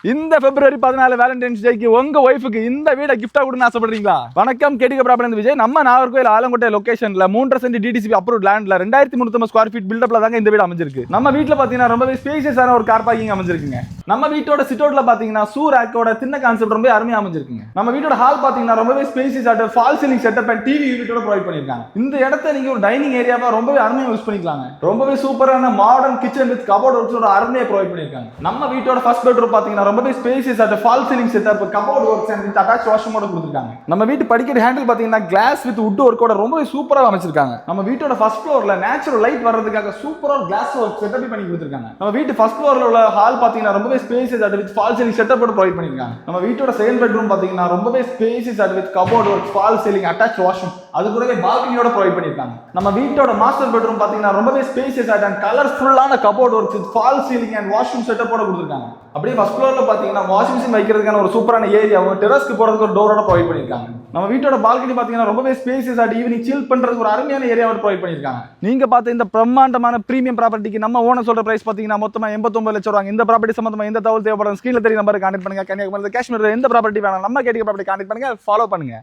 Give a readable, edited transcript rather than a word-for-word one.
இந்த பிப்ரவரி 14 வேலண்டைன்ஸ் டேக்கு உங்க ஒய்ஃபுக்கு இந்த வீட கிஃப்டா கொடுன்னு ஆசைப்படுறீங்களா? வணக்கம், கேடிக ப்ராப்பர்ட்டி விஜய். நம்ம நாகர்கோயில் ஆலங்கோட்டை லொகேஷன்ல 3.5 சென்ட் டிடிசிபி அப்ரூவ்ட் லேண்ட்ல 2350 ஸ்கொயர் ஃபீட் பில்டப்ல தாங்க இந்த வீடு அமைஞ்சிருக்கு. நம்ம வீட்ல பாத்தீங்கன்னா ரொம்பவே ஸ்பேசியஸான ஒரு கார் பார்க்கிங் அமைஞ்சிருக்குங்க. நம்ம வீட்டோட சிட்டவுட்ல பாத்தீங்கன்னா சூ ரேக்கோட சின்ன கான்செப்ட் ரொம்ப அருமையா அமைஞ்சிருக்குங்க. நம்ம வீட்டோட ஹால் பாத்தீங்கன்னா ரொம்பவே ஸ்பேசியஸ் ஆட்ட fall ceiling setup and TV யூனிட்டோட ப்ரொவைட் பண்ணிருக்காங்க. இந்த இடத்தை நீங்க ஒரு டைனிங் ஏரியாவா ரொம்பவே அருமையா யூஸ் பண்ணிக்கலாங்க. ரொம்பவே சூப்பரான மாடர்ன் கிச்சன் வித் கபோர்ட் ஒர்க்ஸோட அருமையா ப்ரொவைட் பண்ணிருக்காங்க. நம்ம வீட்டோட ஃபர்ஸ்ட் பெட்ரூம் பாத்தீங்கன்னா ரொம்பவே spacious fall ceiling setup cupboard works and attach வாஷ்ரூமோட கொடுத்திருக்காங்க. நம்ம வீட்டு படிக்கட்டு ஹேண்டில் பாத்தீங்கன்னா கிளாஸ் வித் வுட் ஒர்க்கோட ரொம்பவே சூப்பரா அமைச்சிருக்காங்க. நம்ம வீட்டோட ஃபர்ஸ்ட் ஃப்ளோர்ல நேச்சுரல் லைட் வர்றதுக்காக சூப்பரா கிளாஸ் ஒர்க் செட்டப் பண்ணி கொடுத்திருக்காங்க. நம்ம வீட்டு ஃபர்ஸ்ட் ஃப்ளோர்ல உள்ள ஹால் பாத்தீங்கன்னா ரொம்பவே spacious at with fall ceiling setup provide பண்ணிருக்காங்க. நம்ம வீட்டோட செகண்ட் பெட்ரூம் பாத்தீங்கன்னா ரொம்பவே spacious at with cupboard work fall ceiling attach washroom அது கூடவே பால்கனியோட ப்ரொவைட் பண்ணிருக்காங்க. நம்ம வீட்டோட மாஸ்டர் பெட்ரூம் பாத்தீங்கன்னா ரொம்பவே ஸ்பேசியஸ் அட் அண்ட் கலர்ஃபுல்லான cupboard work with fall ceiling and washroom செட்டப்போட கொடுத்திருக்காங்க. அப்படியே ஃபர்ஸ்ட் ஃப்ளோர்ல பாத்தீங்கன்னா வாஷிங் மிஷின் வைக்கிறதுக்கான ஒரு சூப்பரான ஏரியாவும் டெரஸ்க்கு போறதுக்கு ஒரு டோரோட ப்ரொவைட் பண்ணிருக்காங்க. நம்ம வீட்டோட பால்கனி பாத்தீங்கன்னா ரொம்பவே ஸ்பேசியஸ் அட் ஈவினிங் சில் பண்றதுக்கு ஒரு அருமையான ஏரியாவை ப்ரொவைட் பண்ணிருக்காங்க. நீங்க பார்த்த இந்த பிரம்மாண்டமான பிரீமியம் ப்ராப்பர்ட்டிக்கு நம்ம ஓனர் சொல்ற பிரைஸ் பாத்தீங்கன்னா மொத்தமா 89 லட்சம் ரூபாய். இந்த ப்ராப்பர்ட்டி சம்பந்தமா எந்த தகவல் தேவைப்படும் ஸ்கிரீன்ல தெரிய நம்பருக்கு கான்டாக்ட் பண்ணுங்க. கன்னியாகுமரி காஷ்மீர் எந்த ப்ராப்பர்ட்டி வேணும் நம்ம கேடிக ப்ராப்பர்ட்டி கான்டாக்ட் பண்ணுங்க, ஃபாலோ பண்ணுங்க.